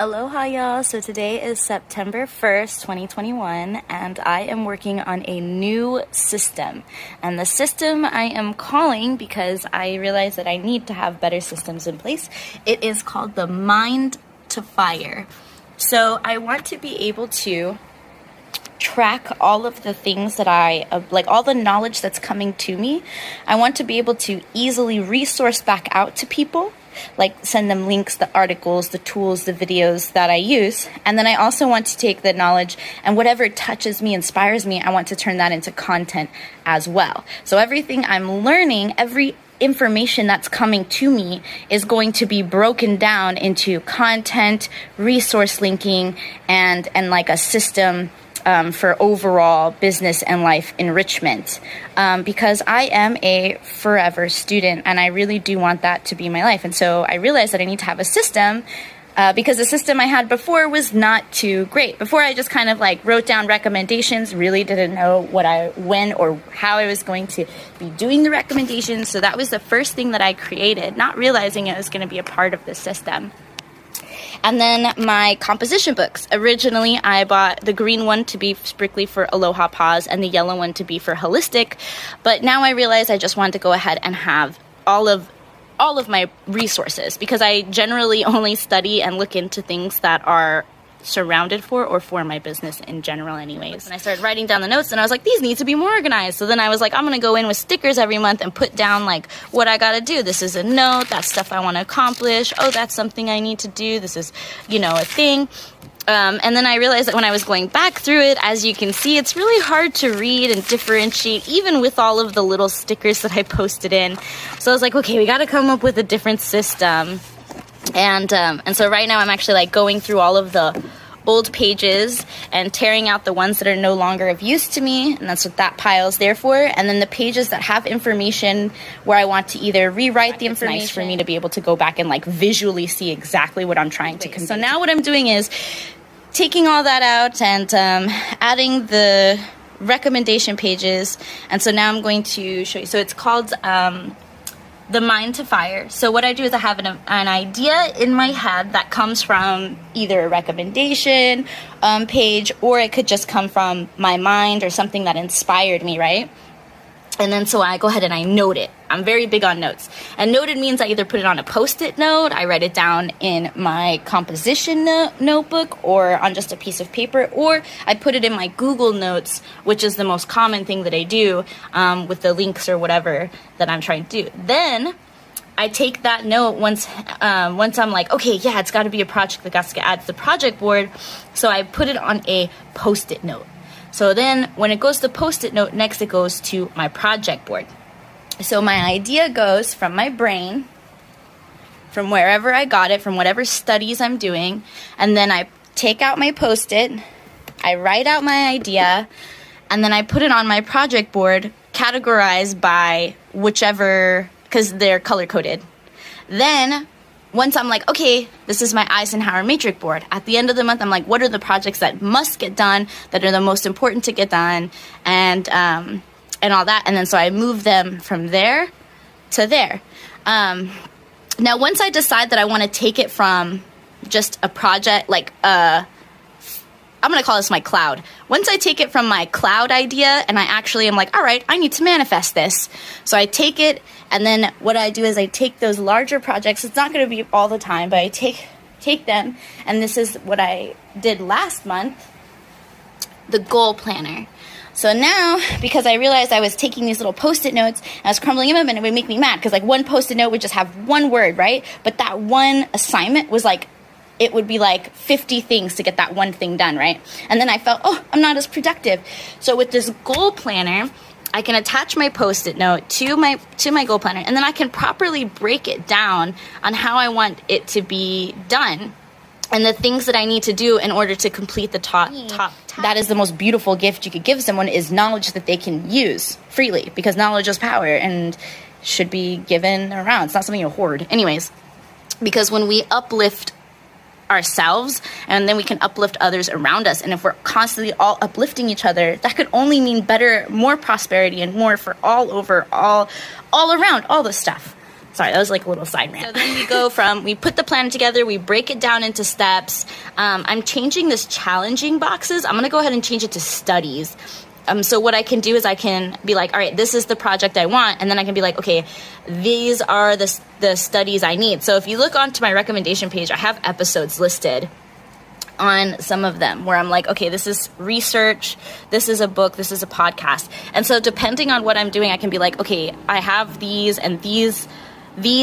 Aloha y'all, so today is September 1st, 2021, and I am working on a new system. And the system I am calling, because I realize that I need to have better systems in place, it is called the Mind to Fire. So I want to be able to track all of the things that all the knowledge that's coming to me. I want to be able to easily resource back out to people, like send them links, the articles, the tools, the videos that I use. And then I also want to take the knowledge and whatever touches me, inspires me, I want to turn that into content as well. So everything I'm learning, every information that's coming to me is going to be broken down into content, resource linking, and like a system for overall business and life enrichment, because I am a forever student and I really do want that to be my life. And so I realized that I need to have a system because the system I had before was not too great. Before I just kind of wrote down recommendations, really didn't know when or how I was going to be doing the recommendations. So that was the first thing that I created, not realizing it was going to be a part of the system. And then my composition books. Originally, I bought the green one to be strictly for Aloha Pause and the yellow one to be for holistic. But now I realize I just wanted to go ahead and have all of my resources, because I generally only study and look into things that are surrounded for my business in general anyways. And I started writing down the notes and I was like, these need to be more organized. So then I was like, I'm gonna go in with stickers every month and put down what I gotta do. This is a note, that's stuff I want to accomplish. Oh, that's something I need to do. This is, a thing. And then I realized that when I was going back through it, as you can see, it's really hard to read and differentiate, even with all of the little stickers that I posted in. So I was like, okay, we got to come up with a different system. And so right now I'm actually going through all of the old pages and tearing out the ones that are no longer of use to me, and that's what that pile's there for. And then the pages that have information where I want to either rewrite the information. It's nice for me to be able to go back and visually see exactly what I'm trying to convey. So now what I'm doing is taking all that out and adding the recommendation pages. And so now I'm going to show you. So it's called the Mind to Fire. So what I do is I have an idea in my head that comes from either a recommendation page, or it could just come from my mind or something that inspired me, right? And then so I go ahead and I note it. I'm very big on notes. And noted means I either put it on a Postit note, I write it down in my composition notebook or on just a piece of paper, or I put it in my Google Notes, which is the most common thing that I do with the links or whatever that I'm trying to do. Then I take that note once I'm like, okay, yeah, it's got to be a project that got to get added to the project board. So I put it on a Postit note. So then when it goes to Postit note, next it goes to my project board. So my idea goes from my brain, from wherever I got it, from whatever studies I'm doing, and then I take out my Post-it, I write out my idea, and then I put it on my project board, categorized by whichever, because they're color-coded. Then once I'm like, okay, this is my Eisenhower matrix board. At the end of the month, I'm like, what are the projects that must get done, that are the most important to get done, and all that. And then so I move them from there to there. Now, once I decide that I want to take it from just a project, I'm going to call this my cloud. Once I take it from my cloud idea and I actually am like, all right, I need to manifest this. So I take it, and then what I do is I take those larger projects. It's not going to be all the time, but I take them, and this is what I did last month, the goal planner. So now, because I realized I was taking these little Post-it notes and I was crumbling them, and it would make me mad because one Post-it note would just have one word, right? But that one assignment was it would be 50 things to get that one thing done, right? And then I felt, oh, I'm not as productive. So with this goal planner, I can attach my Post-it note to my goal planner, and then I can properly break it down on how I want it to be done and the things that I need to do in order to complete the top task. That is the most beautiful gift you could give someone, is knowledge that they can use freely, because knowledge is power and should be given around. It's not something you hoard. Anyways, because when we uplift ourselves, and then we can uplift others around us, and if we're constantly all uplifting each other, that could only mean better, more prosperity, and more for all over, all around, all the stuff. Sorry, that was like a little side rant. So then we put the plan together, we break it down into steps. I'm changing this challenging boxes. I'm gonna go ahead and change it to studies. So what I can do is I can be like, all right, this is the project I want. And then I can be like, okay, these are the studies I need. So if you look onto my recommendation page, I have episodes listed on some of them where I'm like, okay, this is research, this is a book, this is a podcast. And so depending on what I'm doing, I can be like, okay, I have these and these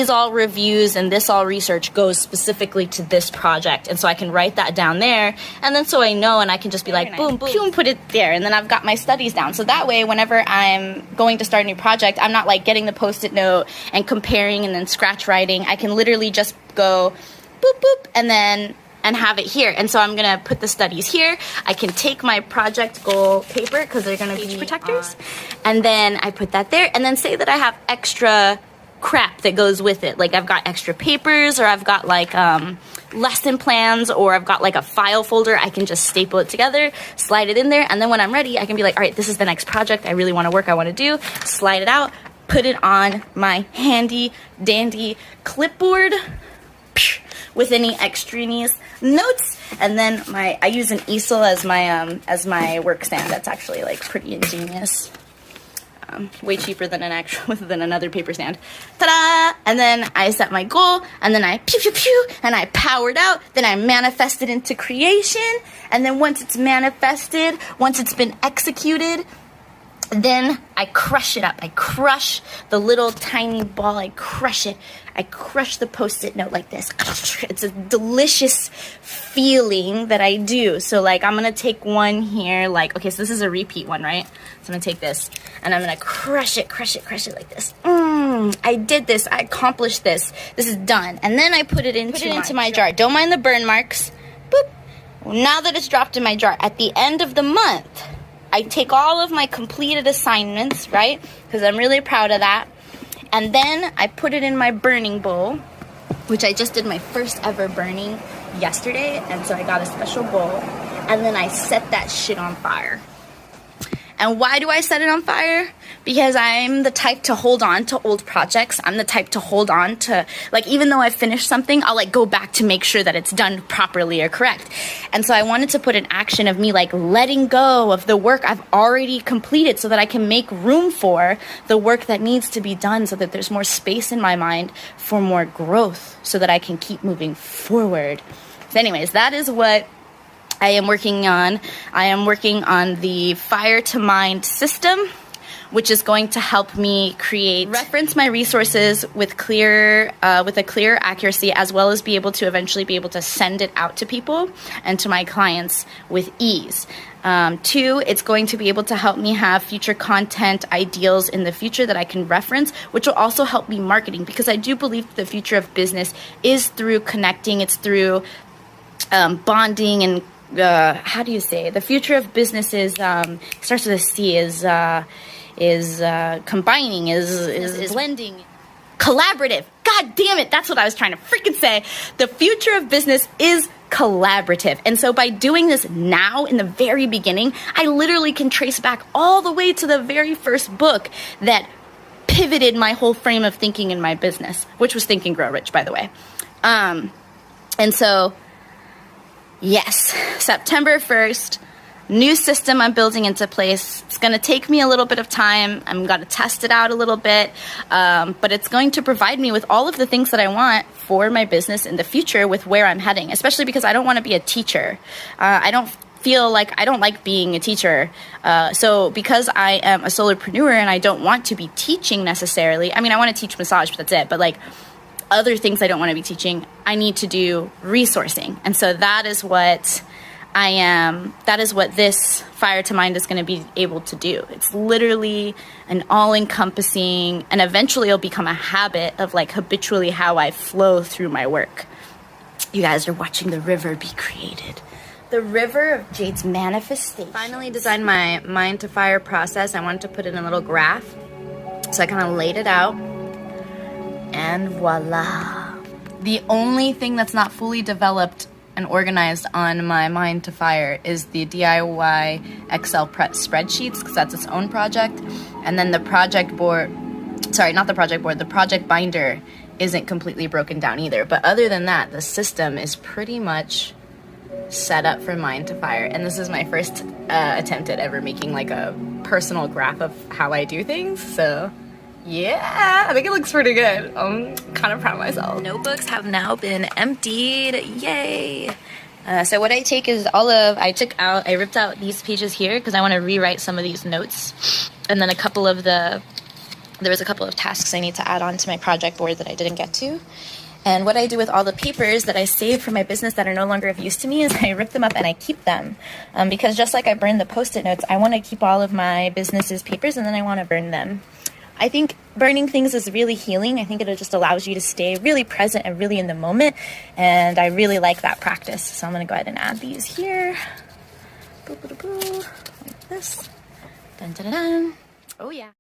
all reviews and this all research goes specifically to this project. And so I can write that down there. And then so I know, and I can just be like, boom, boom, put it there. And then I've got my studies down. So that way, whenever I'm going to start a new project, I'm not like getting the Post-it note and comparing and then scratch writing. I can literally just go boop, boop, and have it here. And so I'm gonna put the studies here. I can take my project goal paper because they're gonna be protectors. And then I put that there. And then say that I have extra crap that goes with it. Like I've got extra papers, or I've got like lesson plans, or I've got like a file folder. I can just staple it together, slide it in there, and then when I'm ready, I can be like, all right, this is the next project I really want to work, I want to do. Slide it out, put it on my handy dandy clipboard with any extraneous notes, and then I use an easel as my work stand. That's actually like pretty ingenious. Way cheaper than another paper stand. Ta-da! And then I set my goal, and then I pew pew pew, and I powered out. Then I manifest it into creation, and then once it's manifested, once it's been executed, then I crush it up. I crush the little tiny ball. I crush it. I crush the Post-it note like this. It's a delicious feeling that I do. So like I'm going to take one here. Like, okay, so this is a repeat one, right? So I'm going to take this and I'm going to crush it like this. I did this. I accomplished this. This is done. And then I put it into my jar. Don't mind the burn marks. Boop. Now that it's dropped in my jar, at the end of the month, I take all of my completed assignments, right? Because I'm really proud of that. And then I put it in my burning bowl, which I just did my first ever burning yesterday. And so I got a special bowl. And then I set that shit on fire. And why do I set it on fire? Because I'm the type to hold on to old projects. I'm the type to hold on to, like, even though I finished something, I'll like go back to make sure that it's done properly or correct. And so I wanted to put an action of me like letting go of the work I've already completed so that I can make room for the work that needs to be done, so that there's more space in my mind for more growth, so that I can keep moving forward. So anyways, that is what I am working on. I am working on the Fire to Mind system, which is going to help me reference my resources with a clear accuracy, as well as be able to eventually be able to send it out to people and to my clients with ease. 2, it's going to be able to help me have future content ideals in the future that I can reference, which will also help me marketing, because I do believe the future of business is through connecting. It's through bonding and how do you say? The future of business is starts with a C. Is combining. Is blending. Collaborative. God damn it! That's what I was trying to freaking say. The future of business is collaborative. And so by doing this now in the very beginning, I literally can trace back all the way to the very first book that pivoted my whole frame of thinking in my business, which was Think and Grow Rich, by the way. And so, yes, September 1st, new system I'm building into place. It's going to take me a little bit of time. I'm going to test it out a little bit, but it's going to provide me with all of the things that I want for my business in the future with where I'm heading, especially because I don't want to be a teacher. I don't like being a teacher. So because I am a solopreneur and I don't want to be teaching necessarily, I mean, I want to teach massage, but that's it. But like other things I don't want to be teaching, I need to do resourcing. And so that is what this Fire to Mind is going to be able to do. It's literally an all-encompassing, and eventually it'll become a habit of like habitually how I flow through my work. You guys are watching the river be created. The river of Jade's manifestation. Finally designed my mind to fire process. I wanted to put it in a little graph. So I kind of laid it out. And voila. The only thing that's not fully developed and organized on my mind to fire is the DIY Excel spreadsheets, because that's its own project. And then the project board. sorry, not the project board, the project binder isn't completely broken down either. But other than that, the system is pretty much set up for mine to fire. And this is my first attempt at ever making like a personal graph of how I do things. So yeah, I think it looks pretty good. I'm kind of proud of myself. Notebooks have now been emptied. Yay! So what I take is I ripped out these pages here because I want to rewrite some of these notes. And then there was a couple of tasks I need to add on to my project board that I didn't get to. And what I do with all the papers that I saved for my business that are no longer of use to me is I rip them up and I keep them. Because just like I burned the Post-it notes, I want to keep all of my business's papers and then I want to burn them. I think burning things is really healing. I think it just allows you to stay really present and really in the moment. And I really like that practice. So I'm going to go ahead and add these here. Boo, boo, boo, boo, like this. Dun, dun, dun, dun. Oh, yeah.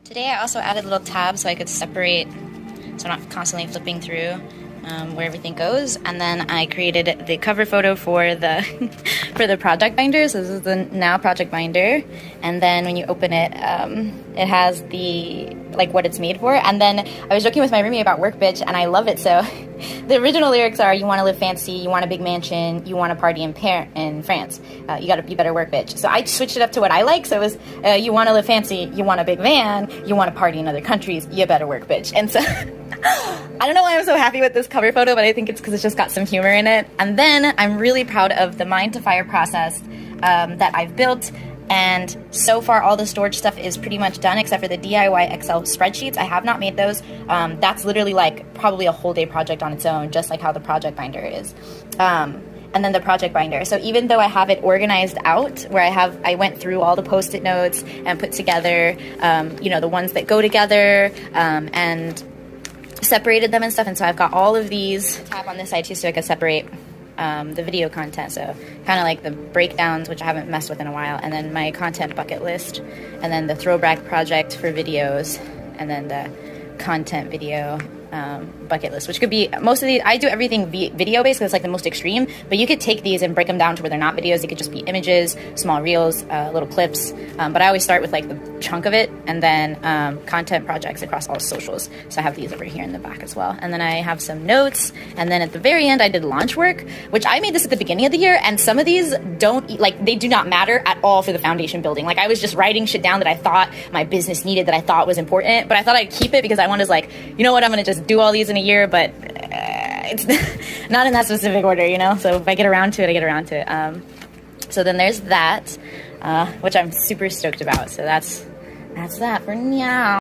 Today I also added little tabs so I could separate, so I'm not constantly flipping through where everything goes. And then I created the cover photo for the for the project binder. So this is the now project binder. And then when you open it, it has the what it's made for. And then I was joking with my roommate about work bitch, and I love it. So the original lyrics are, you want to live fancy, you want a big mansion, you want to party in France, you better work bitch. So I switched it up to what I like. So it was, you want to live fancy, you want a big van, you want to party in other countries, you better work bitch. And so I don't know why I'm so happy with this cover photo, but I think it's because it's just got some humor in it. And then I'm really proud of the Mind to Fire process that I've built. And so far, all the storage stuff is pretty much done except for the DIY Excel spreadsheets. I have not made those. That's literally probably a whole day project on its own, just like how the project binder is. And then the project binder. So even though I have it organized out, where I went through all the Post-it notes and put together, the ones that go together, and separated them and stuff. And so I've got all of these tab on this side too, so I could separate the video content, so kind of like the breakdowns, which I haven't messed with in a while, and then my content bucket list, and then the throwback project for videos, and then the content video bucket list, which could be most of these. I do everything video based because it's like the most extreme, but you could take these and break them down to where they're not videos. They could just be images, small reels, little clips, but I always start with the chunk of it, and then content projects across all socials. So I have these over here in the back as well, and then I have some notes, and then at the very end I did launch work, which I made this at the beginning of the year, and some of these they do not matter at all for the foundation building. I was just writing shit down that I thought my business needed, that I thought was important, but I thought I'd keep it because I wanted you know what, I'm gonna just do all these in a year, but it's not in that specific order, so if I get around to it, I get around to it. So then there's that, which I'm super stoked about. So that's that for now.